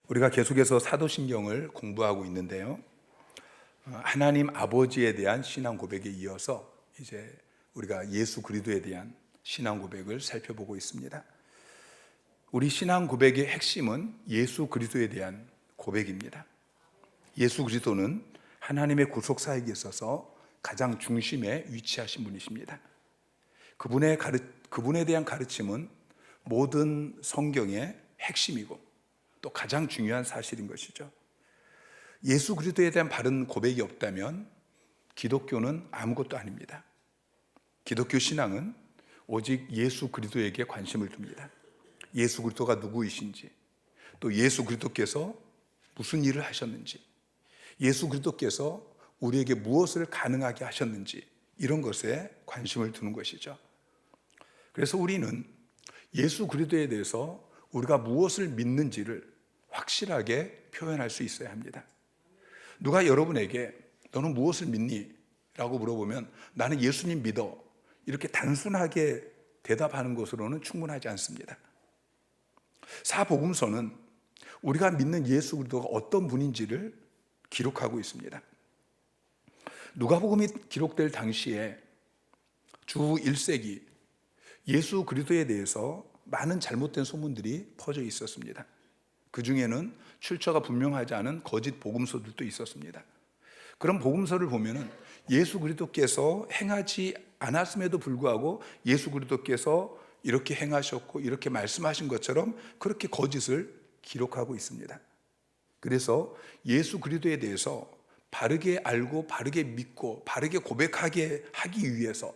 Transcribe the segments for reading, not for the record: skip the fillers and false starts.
우리가 계속해서 사도신경을 공부하고 있는데요. 하나님 아버지에 대한 신앙 고백에 이어서 이제 우리가 예수 그리스도에 대한 신앙 고백을 살펴보고 있습니다. 우리 신앙 고백의 핵심은 예수 그리스도에 대한 고백입니다. 예수 그리스도는 하나님의 구속사역에 있어서 가장 중심에 위치하신 분이십니다. 그분에 대한 가르침은 모든 성경의 핵심이고 또 가장 중요한 사실인 것이죠. 예수 그리스도에 대한 바른 고백이 없다면 기독교는 아무것도 아닙니다. 기독교 신앙은 오직 예수 그리스도에게 관심을 둡니다. 예수 그리스도가 누구이신지, 또 예수 그리스도께서 무슨 일을 하셨는지, 예수 그리스도께서 우리에게 무엇을 가능하게 하셨는지, 이런 것에 관심을 두는 것이죠. 그래서 우리는 예수 그리스도에 대해서 우리가 무엇을 믿는지를 확실하게 표현할 수 있어야 합니다. 누가 여러분에게 너는 무엇을 믿니? 라고 물어보면 나는 예수님 믿어, 이렇게 단순하게 대답하는 것으로는 충분하지 않습니다. 사복음서는 우리가 믿는 예수 그리스도가 어떤 분인지를 기록하고 있습니다. 누가복음이 기록될 당시에 주 1세기 예수 그리스도에 대해서 많은 잘못된 소문들이 퍼져 있었습니다. 그 중에는 출처가 분명하지 않은 거짓 복음서들도 있었습니다. 그런 복음서를 보면은 예수 그리스도께서 행하지 않았음에도 불구하고 예수 그리스도께서 이렇게 행하셨고 이렇게 말씀하신 것처럼 그렇게 거짓을 기록하고 있습니다. 그래서 예수 그리스도에 대해서 바르게 알고 바르게 믿고 바르게 고백하게 하기 위해서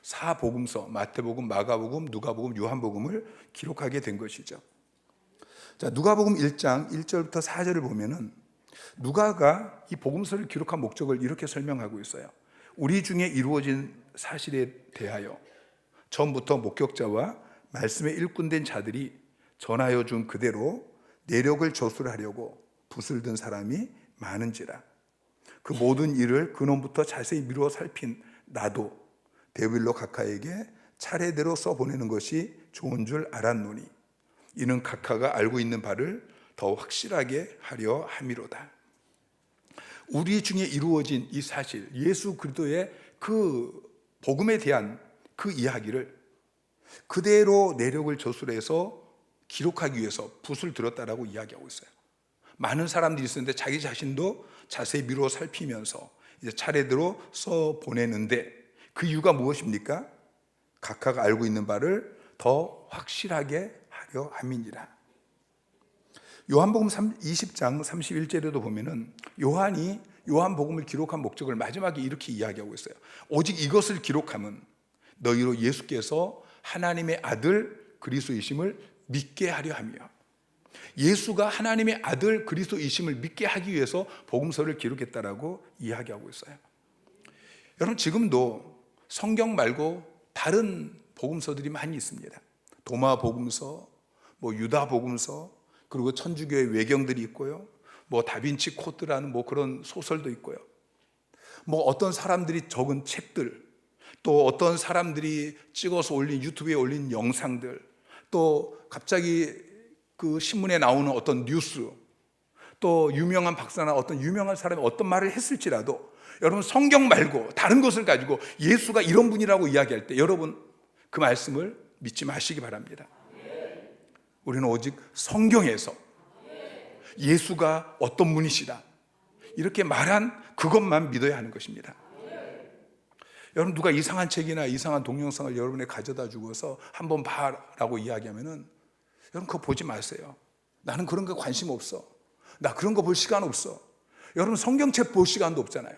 사복음서, 마태복음, 마가복음, 누가복음, 요한복음을 기록하게 된 것이죠. 자, 누가복음 1장 1절부터 4절을 보면은 누가가 이 복음서를 기록한 목적을 이렇게 설명하고 있어요. 우리 중에 이루어진 사실에 대하여 처음부터 목격자와 말씀에 일꾼된 자들이 전하여 준 그대로 내력을 저술하려고 붓을 든 사람이 많은지라. 그 모든 일을 근원부터 자세히 미루어 살핀 나도 데빌로 각하에게 차례대로 써보내는 것이 좋은 줄 알았노니 이는 각하가 알고 있는 바를 더 확실하게 하려 함이로다. 우리 중에 이루어진 이 사실, 예수 그리스도의 그 복음에 대한 그 이야기를 그대로 내력을 저술해서 기록하기 위해서 붓을 들었다라고 이야기하고 있어요. 많은 사람들이 있었는데 자기 자신도 자세히 미루어 살피면서 이제 차례대로 써 보내는데 그 이유가 무엇입니까? 각하가 알고 있는 바를 더 확실하게 하려 함이니라. 요한복음 20장 31절에도 보면은 요한이 요한복음을 기록한 목적을 마지막에 이렇게 이야기하고 있어요. 오직 이것을 기록함은 너희로 예수께서 하나님의 아들 그리스도이심을 믿게 하려 함이요. 예수가 하나님의 아들 그리스도이심을 믿게 하기 위해서 복음서를 기록했다라고 이야기하고 있어요. 여러분, 지금도 성경 말고 다른 복음서들이 많이 있습니다. 도마 복음서, 유다 복음서, 그리고 천주교의 외경들이 있고요. 다빈치 코드라는 그런 소설도 있고요. 어떤 사람들이 적은 책들, 또 어떤 사람들이 찍어서 올린 유튜브에 올린 영상들, 또 갑자기 그 신문에 나오는 어떤 뉴스, 또 유명한 박사나 어떤 유명한 사람이 어떤 말을 했을지라도 여러분, 성경 말고 다른 것을 가지고 예수가 이런 분이라고 이야기할 때 여러분 그 말씀을 믿지 마시기 바랍니다. 우리는 오직 성경에서 예수가 어떤 분이시다 이렇게 말한 그것만 믿어야 하는 것입니다. 여러분, 누가 이상한 책이나 이상한 동영상을 여러분에 가져다 주고서 한번 봐라고 이야기하면은 여러분 그거 보지 마세요. 나는 그런 거 관심 없어. 나 그런 거 볼 시간 없어. 여러분, 성경책 볼 시간도 없잖아요.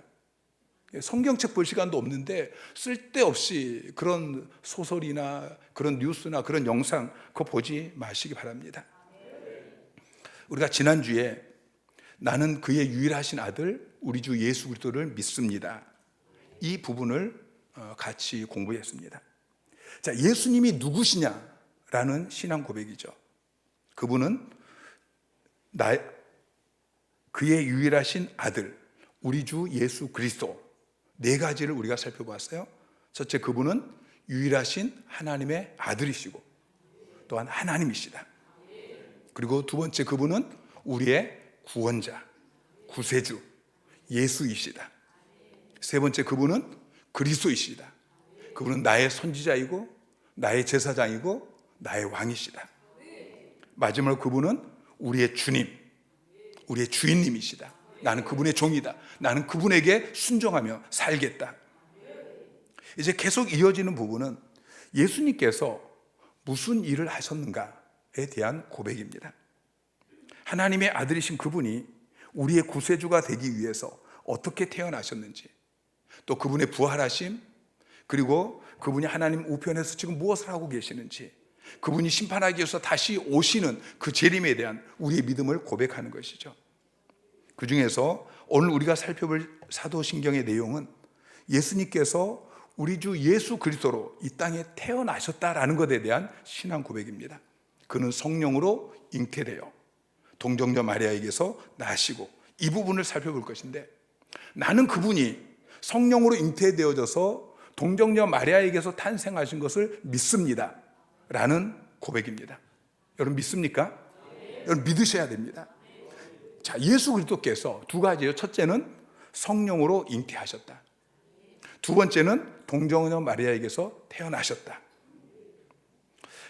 성경책 볼 시간도 없는데 쓸데없이 그런 소설이나 그런 뉴스나 그런 영상 그거 보지 마시기 바랍니다. 우리가 지난주에 나는 그의 유일하신 아들 우리 주 예수 그리스도를 믿습니다, 이 부분을 같이 공부했습니다. 자, 예수님이 누구시냐라는 신앙 고백이죠. 그분은 그의 유일하신 아들 우리 주 예수 그리스도, 네 가지를 우리가 살펴봤어요. 첫째, 그분은 유일하신 하나님의 아들이시고 또한 하나님이시다. 그리고 두 번째, 그분은 우리의 구원자, 구세주, 예수이시다. 세 번째, 그분은 그리스도이시다. 그분은 나의 선지자이고 나의 제사장이고 나의 왕이시다. 마지막으로 그분은 우리의 주님, 우리의 주인님이시다. 나는 그분의 종이다. 나는 그분에게 순종하며 살겠다. 이제 계속 이어지는 부분은 예수님께서 무슨 일을 하셨는가에 대한 고백입니다. 하나님의 아들이신 그분이 우리의 구세주가 되기 위해서 어떻게 태어나셨는지, 또 그분의 부활하심, 그리고 그분이 하나님 우편에서 지금 무엇을 하고 계시는지, 그분이 심판하기 위해서 다시 오시는 그 재림에 대한 우리의 믿음을 고백하는 것이죠. 그 중에서 오늘 우리가 살펴볼 사도신경의 내용은 예수님께서 우리 주 예수 그리스도로 이 땅에 태어나셨다라는 것에 대한 신앙 고백입니다. 그는 성령으로 잉태되어 동정녀 마리아에게서 나시고, 이 부분을 살펴볼 것인데, 나는 그분이 성령으로 잉태되어져서 동정녀 마리아에게서 탄생하신 것을 믿습니다 라는 고백입니다. 여러분 믿습니까? 여러분 믿으셔야 됩니다. 자, 예수 그리스도께서 두 가지예요. 첫째는 성령으로 잉태하셨다. 두 번째는 동정녀 마리아에게서 태어나셨다.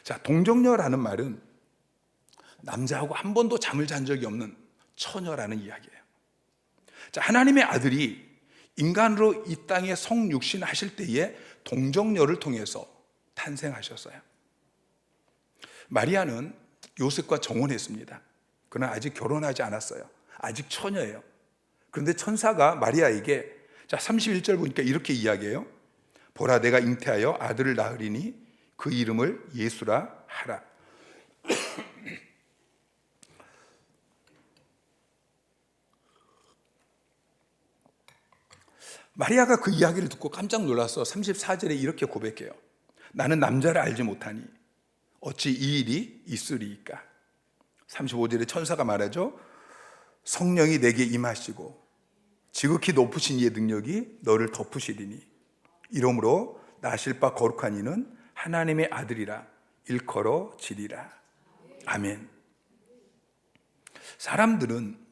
자, 동정녀라는 말은 남자하고 한 번도 잠을 잔 적이 없는 처녀라는 이야기예요. 자, 하나님의 아들이 인간으로 이 땅에 성육신 하실 때에 동정녀를 통해서 탄생하셨어요. 마리아는 요셉과 정혼했습니다. 그러나 아직 결혼하지 않았어요. 아직 처녀예요. 그런데 천사가 마리아에게, 자 31절 보니까 이렇게 이야기해요. 보라, 내가 잉태하여 아들을 낳으리니 그 이름을 예수라 하라. 마리아가 그 이야기를 듣고 깜짝 놀라서 34절에 이렇게 고백해요. 나는 남자를 알지 못하니 어찌 이 일이 있으리이까. 35절에 천사가 말하죠. 성령이 내게 임하시고 지극히 높으신 이의 능력이 너를 덮으시리니 이러므로 나실 바 거룩한 이는 하나님의 아들이라 일컬어지리라. 아멘. 사람들은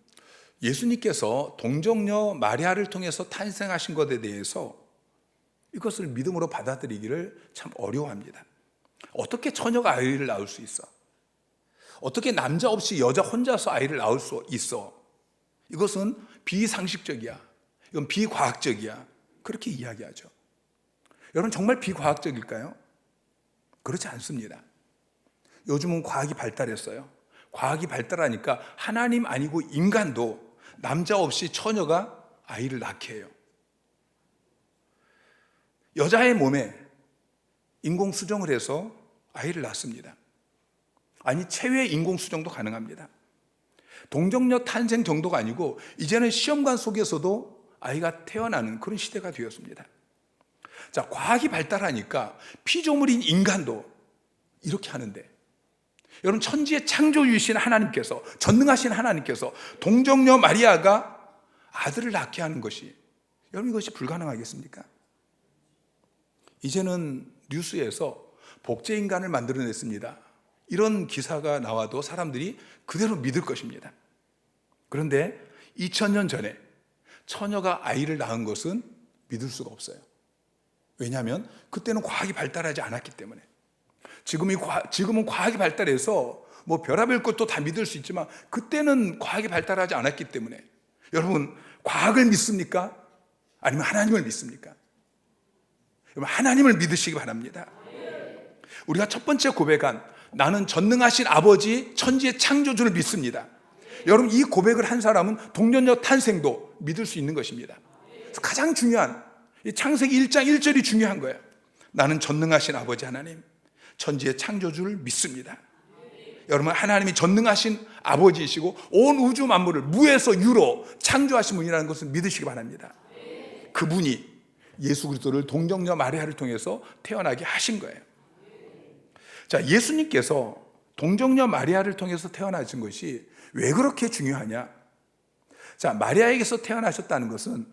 예수님께서 동정녀 마리아를 통해서 탄생하신 것에 대해서 이것을 믿음으로 받아들이기를 참 어려워합니다. 어떻게 처녀가 아이를 낳을 수 있어? 어떻게 남자 없이 여자 혼자서 아이를 낳을 수 있어? 이것은 비상식적이야. 이건 비과학적이야. 그렇게 이야기하죠. 여러분 정말 비과학적일까요? 그렇지 않습니다. 요즘은 과학이 발달했어요. 과학이 발달하니까 하나님 아니고 인간도 남자 없이 처녀가 아이를 낳게 해요. 여자의 몸에 인공수정을 해서 아이를 낳습니다. 아니 체외 인공수정도 가능합니다. 동정녀 탄생 정도가 아니고 이제는 시험관 속에서도 아이가 태어나는 그런 시대가 되었습니다. 자, 과학이 발달하니까 피조물인 인간도 이렇게 하는데, 여러분 천지의 창조주이신 하나님께서, 전능하신 하나님께서 동정녀 마리아가 아들을 낳게 하는 것이, 여러분 이것이 불가능하겠습니까? 이제는 뉴스에서 복제인간을 만들어냈습니다, 이런 기사가 나와도 사람들이 그대로 믿을 것입니다. 그런데 2000년 전에 처녀가 아이를 낳은 것은 믿을 수가 없어요. 왜냐하면 그때는 과학이 발달하지 않았기 때문에. 지금은 과학이 발달해서 뭐 별의별 것도 다 믿을 수 있지만 그때는 과학이 발달하지 않았기 때문에. 여러분 과학을 믿습니까? 아니면 하나님을 믿습니까? 여러분 하나님을 믿으시기 바랍니다. 우리가 첫 번째 고백한 나는 전능하신 아버지 천지의 창조주를 믿습니다. 여러분 이 고백을 한 사람은 동정녀 탄생도 믿을 수 있는 것입니다. 그래서 가장 중요한 이 창세기 1장 1절이 중요한 거예요. 나는 전능하신 아버지 하나님 천지의 창조주를 믿습니다. 여러분 하나님이 전능하신 아버지이시고 온 우주 만물을 무에서 유로 창조하신 분이라는 것을 믿으시기 바랍니다. 그분이 예수 그리스도를 동정녀 마리아를 통해서 태어나게 하신 거예요. 자, 예수님께서 동정녀 마리아를 통해서 태어나신 것이 왜 그렇게 중요하냐? 자, 마리아에게서 태어나셨다는 것은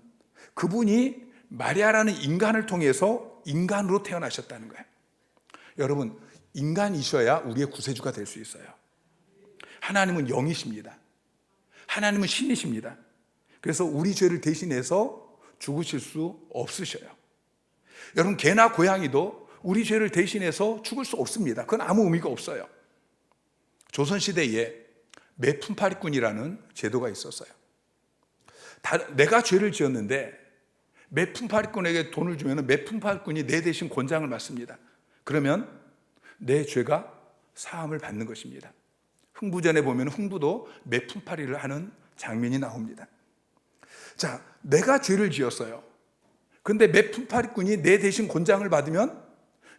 그분이 마리아라는 인간을 통해서 인간으로 태어나셨다는 거예요. 여러분, 인간이셔야 우리의 구세주가 될 수 있어요. 하나님은 영이십니다. 하나님은 신이십니다. 그래서 우리 죄를 대신해서 죽으실 수 없으셔요. 여러분, 개나 고양이도 우리 죄를 대신해서 죽을 수 없습니다. 그건 아무 의미가 없어요. 조선시대에 매품파리꾼이라는 제도가 있었어요. 내가 죄를 지었는데 매품파리꾼에게 돈을 주면 매품파리꾼이 내 대신 권장을 맡습니다. 그러면 내 죄가 사함을 받는 것입니다. 흥부전에 보면 흥부도 매품파리를 하는 장면이 나옵니다. 자, 내가 죄를 지었어요. 근데 매품파리꾼이 내 대신 권장을 받으면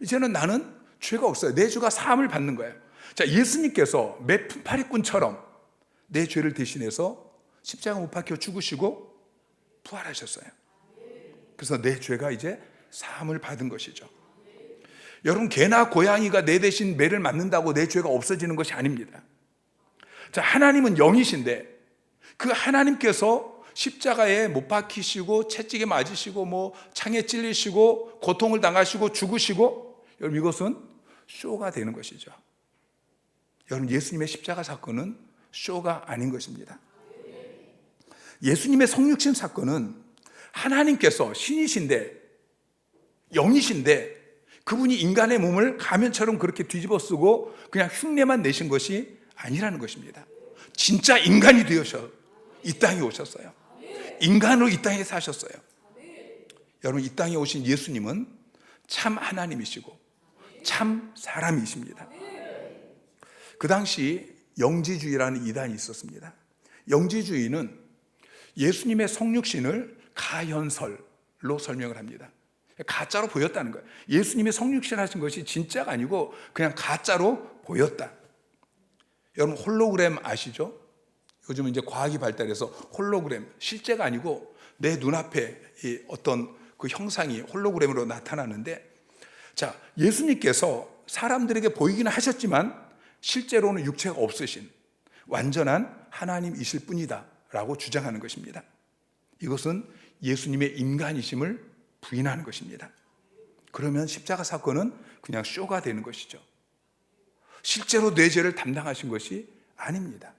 이제는 나는 죄가 없어요. 내 죄가 사함을 받는 거예요. 자, 예수님께서 매품파리꾼처럼 내 죄를 대신해서 십자가 못 박혀 죽으시고 부활하셨어요. 그래서 내 죄가 이제 사함을 받은 것이죠. 여러분, 개나 고양이가 내 대신 매를 맞는다고 내 죄가 없어지는 것이 아닙니다. 자, 하나님은 영이신데 그 하나님께서 십자가에 못 박히시고 채찍에 맞으시고 창에 찔리시고 고통을 당하시고 죽으시고, 여러분, 이것은 쇼가 되는 것이죠. 여러분, 예수님의 십자가 사건은 쇼가 아닌 것입니다. 예수님의 성육신 사건은 하나님께서 신이신데 영이신데 그분이 인간의 몸을 가면처럼 그렇게 뒤집어 쓰고 그냥 흉내만 내신 것이 아니라는 것입니다. 진짜 인간이 되어서 이 땅에 오셨어요. 인간으로 이 땅에 사셨어요. 여러분, 이 땅에 오신 예수님은 참 하나님이시고 참 사람이십니다. 그 당시 영지주의라는 이단이 있었습니다. 영지주의는 예수님의 성육신을 가현설로 설명을 합니다. 가짜로 보였다는 거예요. 예수님이 성육신 하신 것이 진짜가 아니고 그냥 가짜로 보였다. 여러분, 홀로그램 아시죠? 요즘은 이제 과학이 발달해서 홀로그램, 실제가 아니고 내 눈앞에 어떤 그 형상이 홀로그램으로 나타나는데, 자, 예수님께서 사람들에게 보이기는 하셨지만 실제로는 육체가 없으신 완전한 하나님이실 뿐이다 라고 주장하는 것입니다. 이것은 예수님의 인간이심을 부인하는 것입니다. 그러면 십자가 사건은 그냥 쇼가 되는 것이죠. 실제로 내 죄를 담당하신 것이 아닙니다.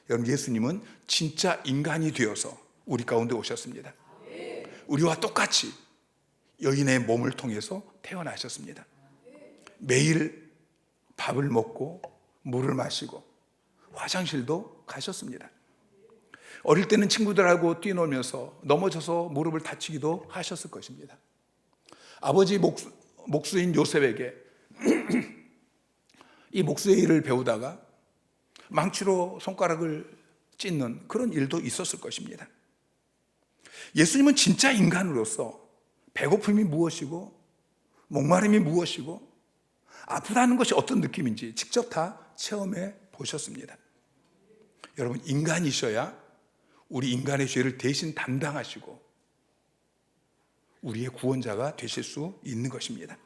여러분, 예수님은 진짜 인간이 되어서 우리 가운데 오셨습니다. 우리와 똑같이 여인의 몸을 통해서 태어나셨습니다. 매일 밥을 먹고 물을 마시고 화장실도 가셨습니다. 어릴 때는 친구들하고 뛰놀면서 넘어져서 무릎을 다치기도 하셨을 것입니다. 아버지 목수인 요셉에게 이 목수의 일을 배우다가 망치로 손가락을 찢는 그런 일도 있었을 것입니다. 예수님은 진짜 인간으로서 배고픔이 무엇이고 목마름이 무엇이고 아프다는 것이 어떤 느낌인지 직접 다 체험해 보셨습니다. 여러분, 인간이셔야 우리 인간의 죄를 대신 담당하시고 우리의 구원자가 되실 수 있는 것입니다.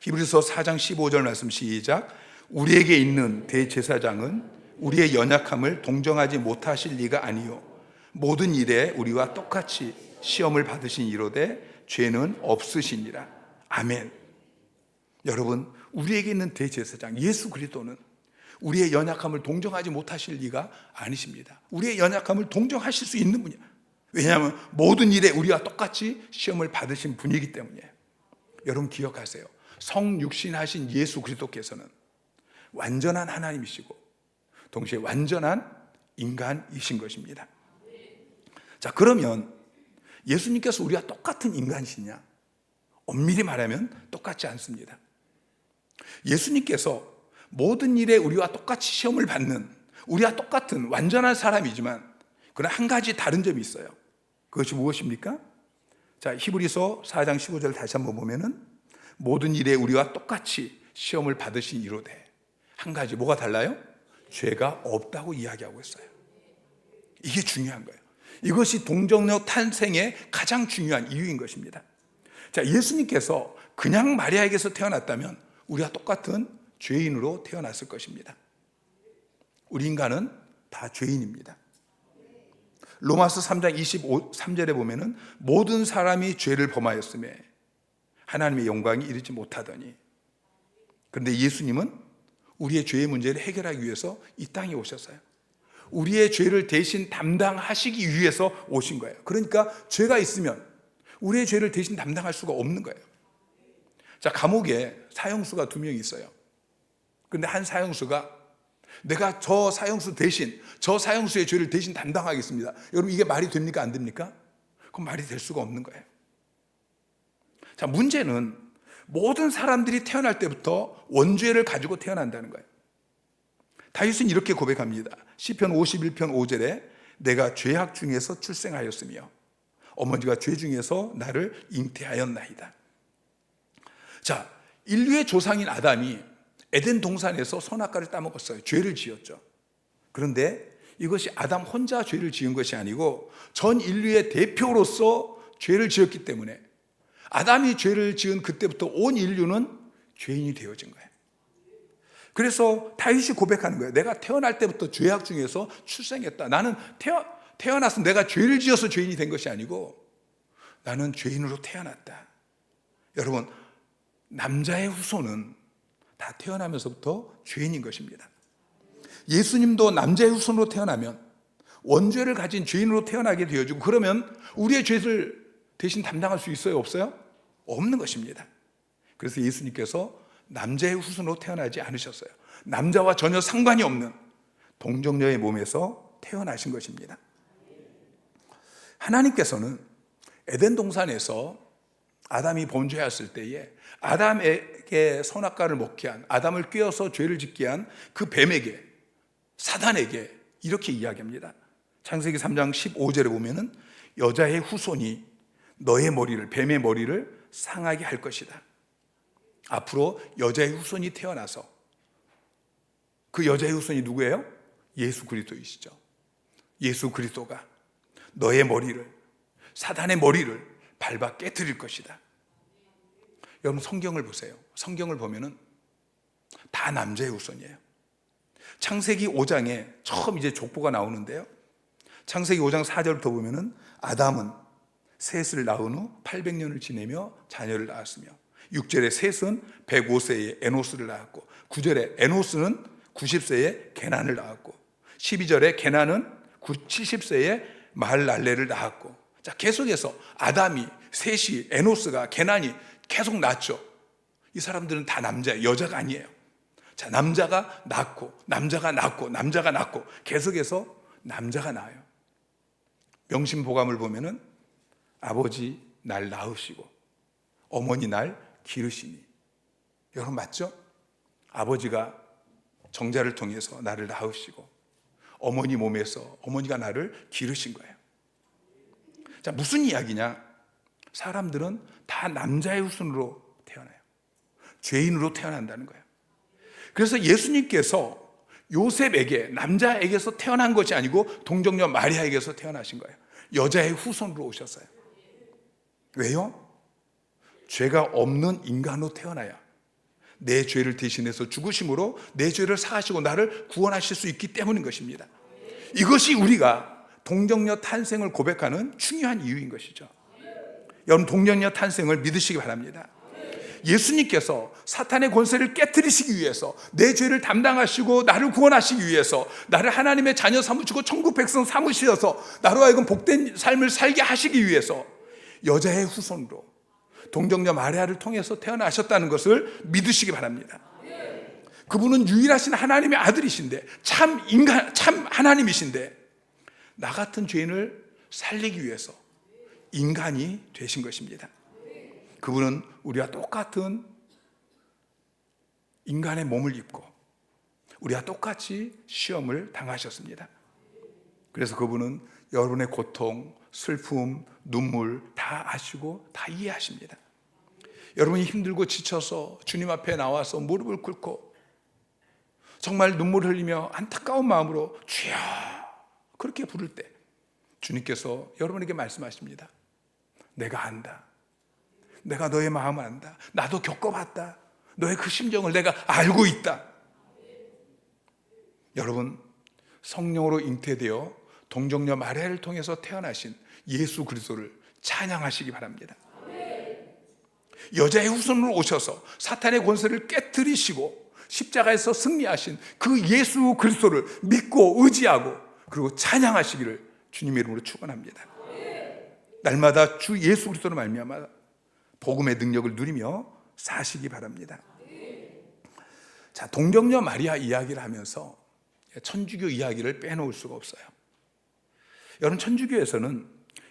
히브리서 4장 15절 말씀 시작. 우리에게 있는 대제사장은 우리의 연약함을 동정하지 못하실 리가 아니요 모든 일에 우리와 똑같이 시험을 받으신 이로되 죄는 없으시니라. 아멘. 여러분, 우리에게 있는 대제사장 예수 그리스도는 우리의 연약함을 동정하지 못하실 리가 아니십니다. 우리의 연약함을 동정하실 수 있는 분이야. 왜냐하면 모든 일에 우리와 똑같이 시험을 받으신 분이기 때문이에요. 여러분, 기억하세요. 성육신하신 예수 그리스도께서는 완전한 하나님이시고 동시에 완전한 인간이신 것입니다. 자, 그러면 예수님께서 우리와 똑같은 인간이시냐? 엄밀히 말하면 똑같지 않습니다. 예수님께서 모든 일에 우리와 똑같이 시험을 받는 우리와 똑같은 완전한 사람이지만 그러나 한 가지 다른 점이 있어요. 그것이 무엇입니까? 자, 히브리서 4장 15절 다시 한번 보면은 모든 일에 우리와 똑같이 시험을 받으신 이로되, 한 가지 뭐가 달라요? 죄가 없다고 이야기하고 있어요. 이게 중요한 거예요. 이것이 동정녀 탄생의 가장 중요한 이유인 것입니다. 자, 예수님께서 그냥 마리아에게서 태어났다면 우리와 똑같은 죄인으로 태어났을 것입니다. 우리 인간은 다 죄인입니다. 로마서 3장 23절에 보면은 모든 사람이 죄를 범하였음에 하나님의 영광이 이르지 못하더니, 그런데 예수님은 우리의 죄의 문제를 해결하기 위해서 이 땅에 오셨어요. 우리의 죄를 대신 담당하시기 위해서 오신 거예요. 그러니까 죄가 있으면 우리의 죄를 대신 담당할 수가 없는 거예요. 자, 감옥에 사형수가 2명이 있어요. 근데 한 사형수가 내가 저 사형수 대신, 저 사형수의 죄를 대신 담당하겠습니다. 여러분, 이게 말이 됩니까? 안 됩니까? 그건 말이 될 수가 없는 거예요. 자, 문제는 모든 사람들이 태어날 때부터 원죄를 가지고 태어난다는 거예요. 다윗은 이렇게 고백합니다. 시편 51편 5절에 내가 죄악 중에서 출생하였으며 어머니가 죄 중에서 나를 잉태하였나이다. 자, 인류의 조상인 아담이 에덴 동산에서 선악과를 따먹었어요. 죄를 지었죠. 그런데 이것이 아담 혼자 죄를 지은 것이 아니고 전 인류의 대표로서 죄를 지었기 때문에 아담이 죄를 지은 그때부터 온 인류는 죄인이 되어진 거예요. 그래서 다윗이 고백하는 거예요. 내가 태어날 때부터 죄악 중에서 출생했다. 나는 태어나서 내가 죄를 지어서 죄인이 된 것이 아니고 나는 죄인으로 태어났다. 여러분, 남자의 후손은 다 태어나면서부터 죄인인 것입니다. 예수님도 남자의 후손으로 태어나면 원죄를 가진 죄인으로 태어나게 되어지고, 그러면 우리의 죄를 대신 담당할 수 있어요? 없어요? 없는 것입니다. 그래서 예수님께서 남자의 후손으로 태어나지 않으셨어요. 남자와 전혀 상관이 없는 동정녀의 몸에서 태어나신 것입니다. 하나님께서는 에덴 동산에서 아담이 범죄했을 때에 아담에게 선악과를 먹게 한, 아담을 꿰어서 죄를 짓게 한 그 뱀에게, 사단에게 이렇게 이야기합니다. 창세기 3장 15절에 보면은 여자의 후손이 너의 머리를, 뱀의 머리를 상하게 할 것이다. 앞으로 여자의 후손이 태어나서, 그 여자의 후손이 누구예요? 예수 그리스도이시죠. 예수 그리스도가 너의 머리를, 사단의 머리를 밟아 깨트릴 것이다. 여러분, 성경을 보세요. 성경을 보면은 다 남자의 후손이에요. 창세기 5장에 처음 이제 족보가 나오는데요. 창세기 5장 4절부터 보면은 아담은 셋을 낳은 후 800년을 지내며 자녀를 낳았으며, 6절에 셋은 105세에 에노스를 낳았고, 9절에 에노스는 90세에 게난을 낳았고, 12절에 게난은 70세에 마할랄레를 낳았고. 자, 계속해서 아담이, 셋이, 에노스가, 게난이 계속 낳죠. 이 사람들은 다 남자예요. 여자가 아니에요. 자, 남자가 낳고, 남자가 낳고, 남자가 낳고, 계속해서 남자가 낳아요. 명심보감을 보면은 아버지 날 낳으시고 어머니 날 기르시니. 여러분, 맞죠? 아버지가 정자를 통해서 나를 낳으시고 어머니 몸에서 어머니가 나를 기르신 거예요. 자, 무슨 이야기냐? 사람들은 다 남자의 후손으로 태어나요. 죄인으로 태어난다는 거예요. 그래서 예수님께서 요셉에게, 남자에게서 태어난 것이 아니고 동정녀 마리아에게서 태어나신 거예요. 여자의 후손으로 오셨어요. 왜요? 죄가 없는 인간으로 태어나야 내 죄를 대신해서 죽으심으로 내 죄를 사하시고 나를 구원하실 수 있기 때문인 것입니다. 이것이 우리가 동정녀 탄생을 고백하는 중요한 이유인 것이죠. 여러분, 동정녀 탄생을 믿으시기 바랍니다. 예수님께서 사탄의 권세를 깨트리시기 위해서, 내 죄를 담당하시고 나를 구원하시기 위해서, 나를 하나님의 자녀 삼으시고 천국 백성 삼으셔서 나로 하여금 복된 삶을 살게 하시기 위해서 여자의 후손으로 동정녀 마리아를 통해서 태어나셨다는 것을 믿으시기 바랍니다. 그분은 유일하신 하나님의 아들이신데, 참 하나님이신데 나 같은 죄인을 살리기 위해서 인간이 되신 것입니다. 그분은 우리와 똑같은 인간의 몸을 입고 우리와 똑같이 시험을 당하셨습니다. 그래서 그분은 여러분의 고통, 슬픔, 눈물 다 아시고 다 이해하십니다. 여러분이 힘들고 지쳐서 주님 앞에 나와서 무릎을 꿇고 정말 눈물 흘리며 안타까운 마음으로 주여 그렇게 부를 때 주님께서 여러분에게 말씀하십니다. 내가 안다. 내가 너의 마음을 안다. 나도 겪어봤다. 너의 그 심정을 내가 알고 있다. 여러분, 성령으로 잉태되어 동정녀 마리아를 통해서 태어나신 예수 그리스도를 찬양하시기 바랍니다. 여자의 후손으로 오셔서 사탄의 권세를 깨뜨리시고 십자가에서 승리하신 그 예수 그리스도를 믿고 의지하고 그리고 찬양하시기를 주님의 이름으로 축원합니다. 날마다 주 예수 그리스도로 말미암아 복음의 능력을 누리며 사시기 바랍니다. 자, 동정녀 마리아 이야기를 하면서 천주교 이야기를 빼놓을 수가 없어요. 여러분, 천주교에서는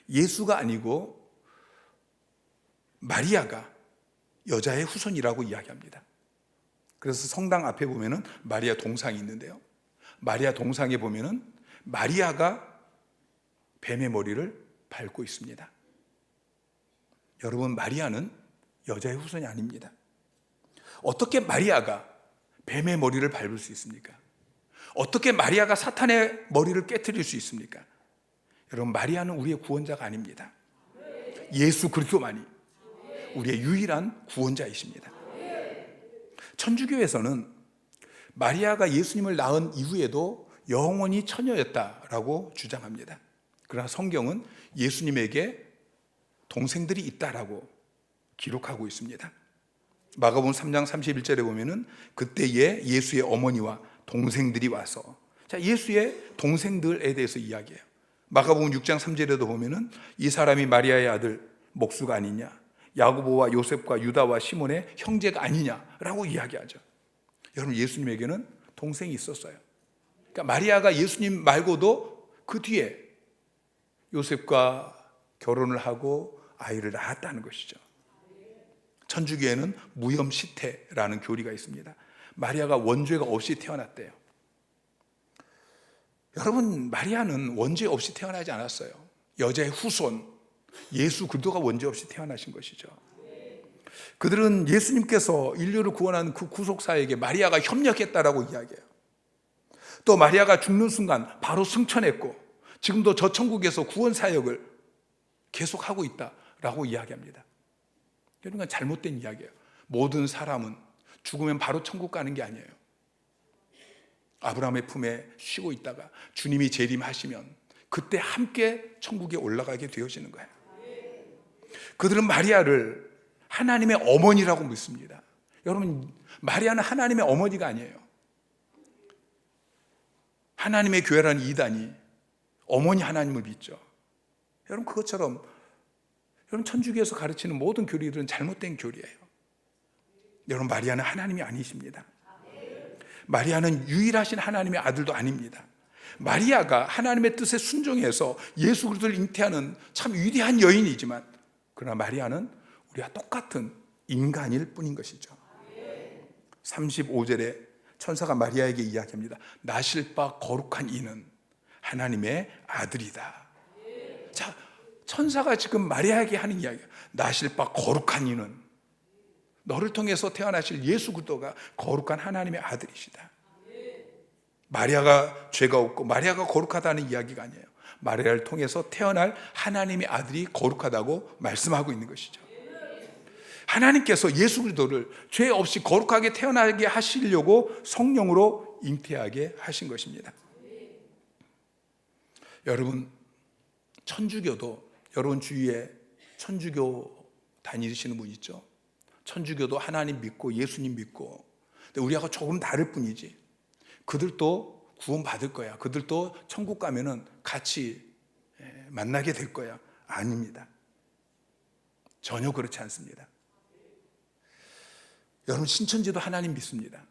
예수가 아니고 마리아가 여자의 후손이라고 이야기합니다. 그래서 성당 앞에 보면은 마리아 동상이 있는데요, 마리아 동상에 보면은 마리아가 뱀의 머리를 밟고 있습니다. 여러분, 마리아는 여자의 후손이 아닙니다. 어떻게 마리아가 뱀의 머리를 밟을 수 있습니까? 어떻게 마리아가 사탄의 머리를 깨트릴 수 있습니까? 여러분, 마리아는 우리의 구원자가 아닙니다. 예수 그리스도만이 우리의 유일한 구원자이십니다. 천주교에서는 마리아가 예수님을 낳은 이후에도 영원히 처녀였다라고 주장합니다. 그러나 성경은 예수님에게 동생들이 있다라고 기록하고 있습니다. 마가복음 3장 31절에 보면은 그때에 예수의 어머니와 동생들이 와서, 자, 예수의 동생들에 대해서 이야기해요. 마가복음 6장 3절에도 보면은 이 사람이 마리아의 아들 목수가 아니냐, 야고보와 요셉과 유다와 시몬의 형제가 아니냐라고 이야기하죠. 여러분, 예수님에게는 동생이 있었어요. 그러니까 마리아가 예수님 말고도 그 뒤에 요셉과 결혼을 하고 아이를 낳았다는 것이죠. 천주교에는 무염시태라는 교리가 있습니다. 마리아가 원죄가 없이 태어났대요. 여러분, 마리아는 원죄 없이 태어나지 않았어요. 여자의 후손 예수 그리스도가 원죄 없이 태어나신 것이죠. 그들은 예수님께서 인류를 구원하는 그 구속사에게 마리아가 협력했다라고 이야기해요. 또 마리아가 죽는 순간 바로 승천했고 지금도 저 천국에서 구원 사역을 계속하고 있다라고 이야기합니다. 이건 잘못된 이야기예요. 모든 사람은 죽으면 바로 천국 가는 게 아니에요. 아브라함의 품에 쉬고 있다가 주님이 재림하시면 그때 함께 천국에 올라가게 되어지는 거예요. 그들은 마리아를 하나님의 어머니라고 믿습니다. 여러분, 마리아는 하나님의 어머니가 아니에요. 하나님의 교회라는 이단이 어머니 하나님을 믿죠. 여러분, 그것처럼 여러분, 천주교에서 가르치는 모든 교리들은 잘못된 교리예요. 여러분, 마리아는 하나님이 아니십니다. 마리아는 유일하신 하나님의 아들도 아닙니다. 마리아가 하나님의 뜻에 순종해서 예수 그리스도를 잉태하는 참 위대한 여인이지만, 그러나 마리아는 우리와 똑같은 인간일 뿐인 것이죠. 35절에 천사가 마리아에게 이야기합니다. 나실 바 거룩한 이는 하나님의 아들이다. 자, 천사가 지금 마리아에게 하는 이야기예요. 나실 바 거룩한 이는, 너를 통해서 태어나실 예수 그리스도가 거룩한 하나님의 아들이시다. 마리아가 죄가 없고 마리아가 거룩하다는 이야기가 아니에요. 마리아를 통해서 태어날 하나님의 아들이 거룩하다고 말씀하고 있는 것이죠. 하나님께서 예수 그리스도를 죄 없이 거룩하게 태어나게 하시려고 성령으로 잉태하게 하신 것입니다. 여러분, 천주교도, 여러분 주위에 천주교 다니시는 분 있죠? 천주교도 하나님 믿고 예수님 믿고, 근데 우리하고 조금 다를 뿐이지, 그들도 구원 받을 거야, 그들도 천국 가면은 같이 만나게 될 거야. 아닙니다. 전혀 그렇지 않습니다. 여러분, 신천지도 하나님 믿습니다.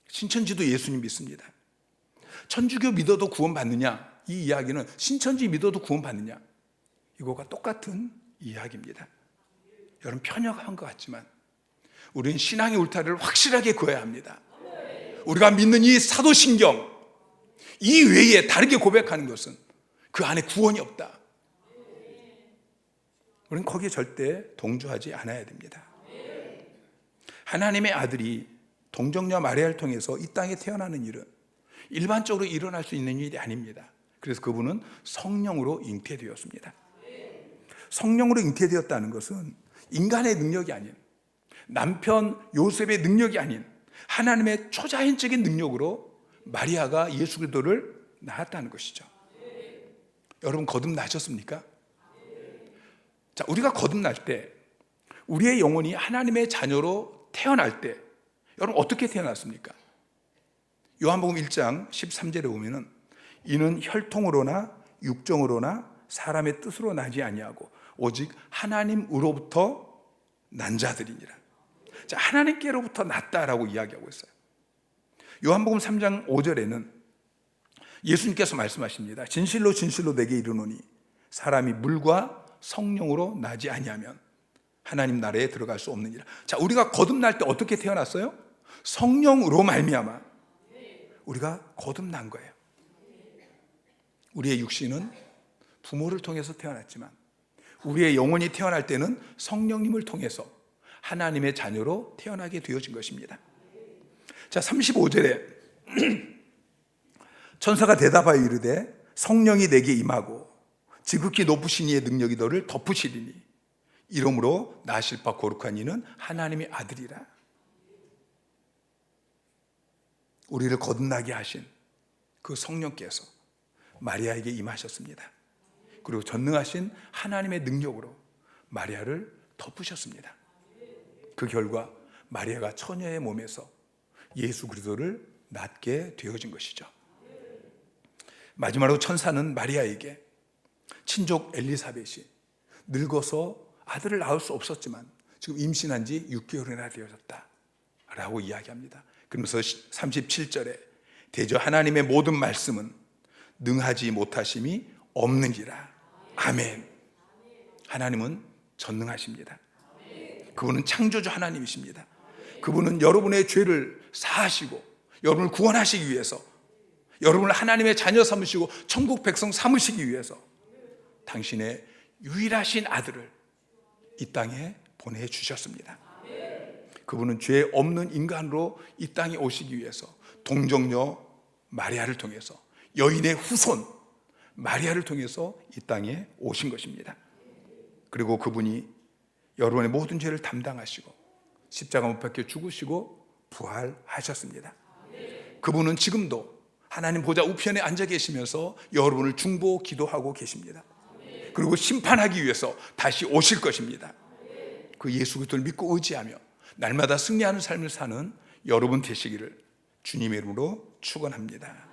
신천지도 예수님 믿습니다. 천주교 믿어도 구원 받느냐, 이 이야기는 신천지 믿어도 구원 받느냐, 이거가 똑같은 이야기입니다. 여러분, 편협한 것 같지만 우리는 신앙의 울타리를 확실하게 그어야 합니다. 우리가 믿는 이 사도신경, 이 외에 다르게 고백하는 것은 그 안에 구원이 없다. 우리는 거기에 절대 동조하지 않아야 됩니다. 하나님의 아들이 동정녀 마리아를 통해서 이 땅에 태어나는 일은 일반적으로 일어날 수 있는 일이 아닙니다. 그래서 그분은 성령으로 잉태되었습니다. 성령으로 잉태되었다는 것은 인간의 능력이 아닌, 남편 요셉의 능력이 아닌 하나님의 초자연적인 능력으로 마리아가 예수 그리스도를 낳았다는 것이죠. 여러분, 거듭나셨습니까? 자, 우리가 거듭날 때, 우리의 영혼이 하나님의 자녀로 태어날 때, 여러분 어떻게 태어났습니까? 요한복음 1장 13절에 보면은 이는 혈통으로나 육정으로나 사람의 뜻으로 나지 아니하고 오직 하나님으로부터 난 자들이니라. 자, 하나님께로부터 났다라고 이야기하고 있어요. 요한복음 3장 5절에는 예수님께서 말씀하십니다. 진실로 진실로 내게 이르노니 사람이 물과 성령으로 나지 아니하면 하나님 나라에 들어갈 수 없느니라. 자, 우리가 거듭날 때 어떻게 태어났어요? 성령으로 말미암아 우리가 거듭난 거예요. 우리의 육신은 부모를 통해서 태어났지만 우리의 영혼이 태어날 때는 성령님을 통해서 하나님의 자녀로 태어나게 되어진 것입니다. 자, 35절에 천사가 대답하여 이르되 성령이 내게 임하고 지극히 높으신 이의 능력이 너를 덮으시리니 이러므로 나실 바 거룩한 이는 하나님의 아들이라. 우리를 거듭나게 하신 그 성령께서 마리아에게 임하셨습니다. 그리고 전능하신 하나님의 능력으로 마리아를 덮으셨습니다. 그 결과 마리아가 처녀의 몸에서 예수 그리스도를 낳게 되어진 것이죠. 마지막으로 천사는 마리아에게 친족 엘리사벳이 늙어서 아들을 낳을 수 없었지만 지금 임신한 지 6개월이나 되어졌다 라고 이야기합니다. 그러면서 37절에 대저 하나님의 모든 말씀은 능하지 못하심이 없는지라. 아멘. 하나님은 전능하십니다. 그분은 창조주 하나님이십니다. 그분은 여러분의 죄를 사하시고 여러분을 구원하시기 위해서, 여러분을 하나님의 자녀 삼으시고 천국 백성 삼으시기 위해서 당신의 유일하신 아들을 이 땅에 보내주셨습니다. 그분은 죄 없는 인간으로 이 땅에 오시기 위해서 동정녀 마리아를 통해서, 여인의 후손 마리아를 통해서 이 땅에 오신 것입니다. 그리고 그분이 여러분의 모든 죄를 담당하시고 십자가 못 박혀 죽으시고 부활하셨습니다. 그분은 지금도 하나님 보좌 우편에 앉아 계시면서 여러분을 중보 기도하고 계십니다. 그리고 심판하기 위해서 다시 오실 것입니다. 그 예수 그리스도를 믿고 의지하며 날마다 승리하는 삶을 사는 여러분 되시기를 주님의 이름으로 축원합니다.